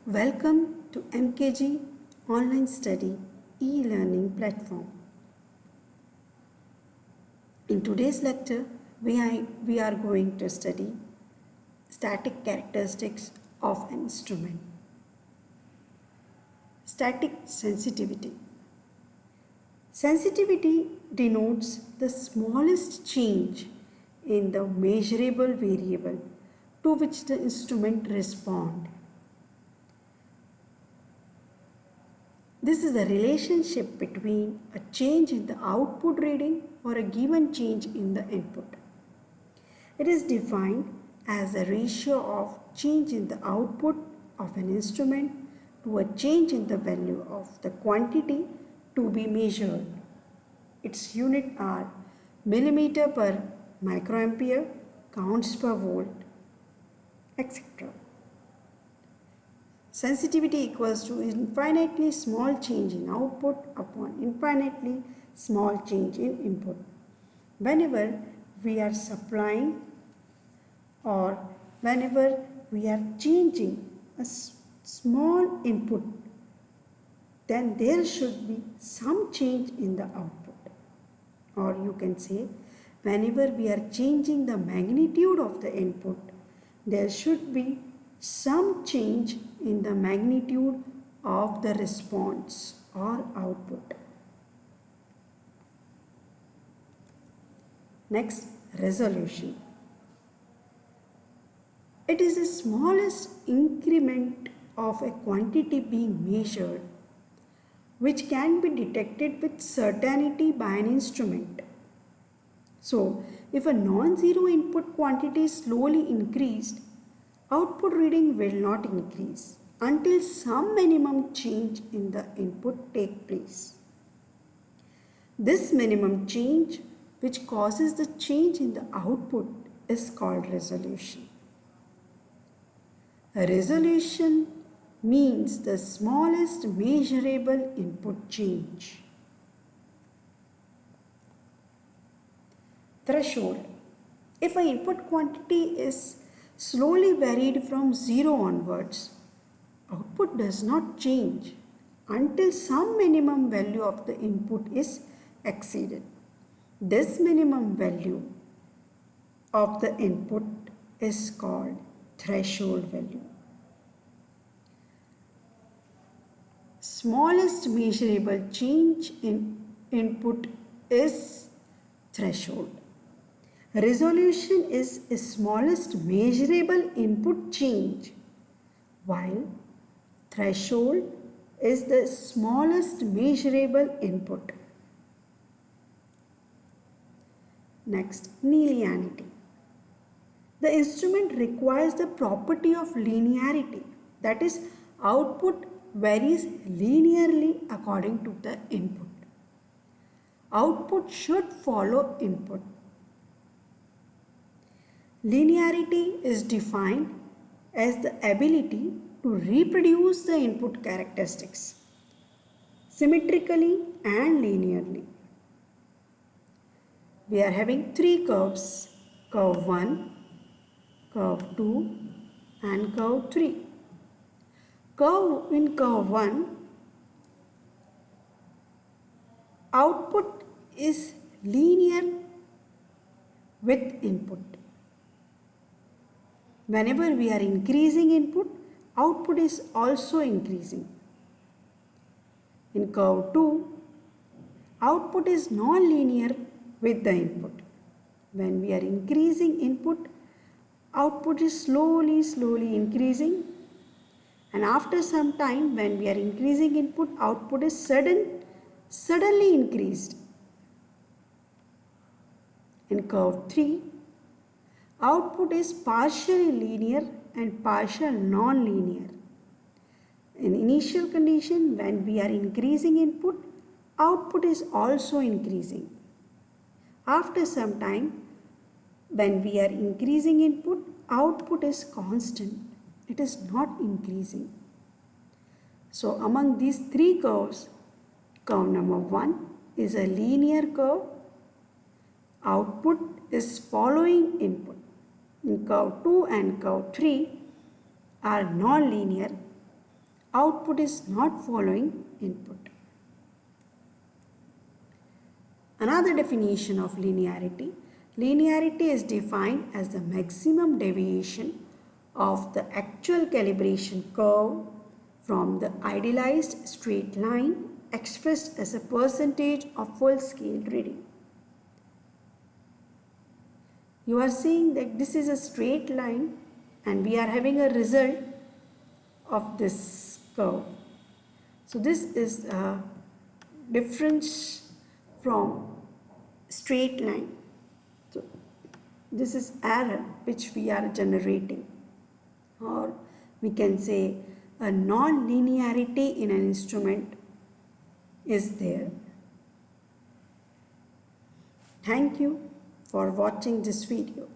Welcome to MKG Online Study e-learning platform. In today's lecture, we are going to study static characteristics of an instrument. Static sensitivity. Sensitivity denotes the smallest change in the measurable variable to which the instrument responds. This is the relationship between a change in the output reading or a given change in the input. It is defined as a ratio of change in the output of an instrument to a change in the value of the quantity to be measured. Its units are millimeter per microampere, counts per volt, etc. Sensitivity equals to infinitely small change in output upon infinitely small change in input. Whenever we are supplying or whenever we are changing a small input, then there should be some change in the output. Or you can say, whenever we are changing the magnitude of the input, there should be some change in the magnitude of the response or output. Next, resolution. It is the smallest increment of a quantity being measured which can be detected with certainty by an instrument. So, if a non-zero input quantity is slowly increased, output reading will not increase until some minimum change in the input take place. This minimum change, which causes the change in the output, is called resolution. A resolution means the smallest measurable input change. Threshold. If an input quantity is slowly varied from 0 onwards, output does not change until some minimum value of the input is exceeded. This minimum value of the input is called threshold value. Smallest measurable change in input is threshold. Resolution is the smallest measurable input change, while threshold is the smallest measurable input. Next, linearity. The instrument requires the property of linearity, that is, output varies linearly according to the input. Output should follow input. Linearity is defined as the ability to reproduce the input characteristics symmetrically and linearly. We are having three curves, curve 1, curve 2 and curve 3. In curve 1, output is linear with input. Whenever we are increasing input, output is also increasing. In curve 2, output is non-linear with the input. When we are increasing input, output is slowly increasing, and after some time when we are increasing input, output is suddenly increased. In curve 3, output is partially linear and partial non-linear. In initial condition, when we are increasing input, output is also increasing. After some time, when we are increasing input, output is constant. It is not increasing. So among these three curves, curve number 1 is a linear curve. Output is following input. In curve 2 and curve 3 are non-linear. output is not following input. Another definition of linearity. Linearity is defined as the maximum deviation of the actual calibration curve from the idealized straight line expressed as a percentage of full scale reading. You are seeing that this is a straight line and we are having a result of this curve. So this is a difference from straight line. So this is error which we are generating, or we can say a non-linearity in an instrument is there. Thank you for watching this video.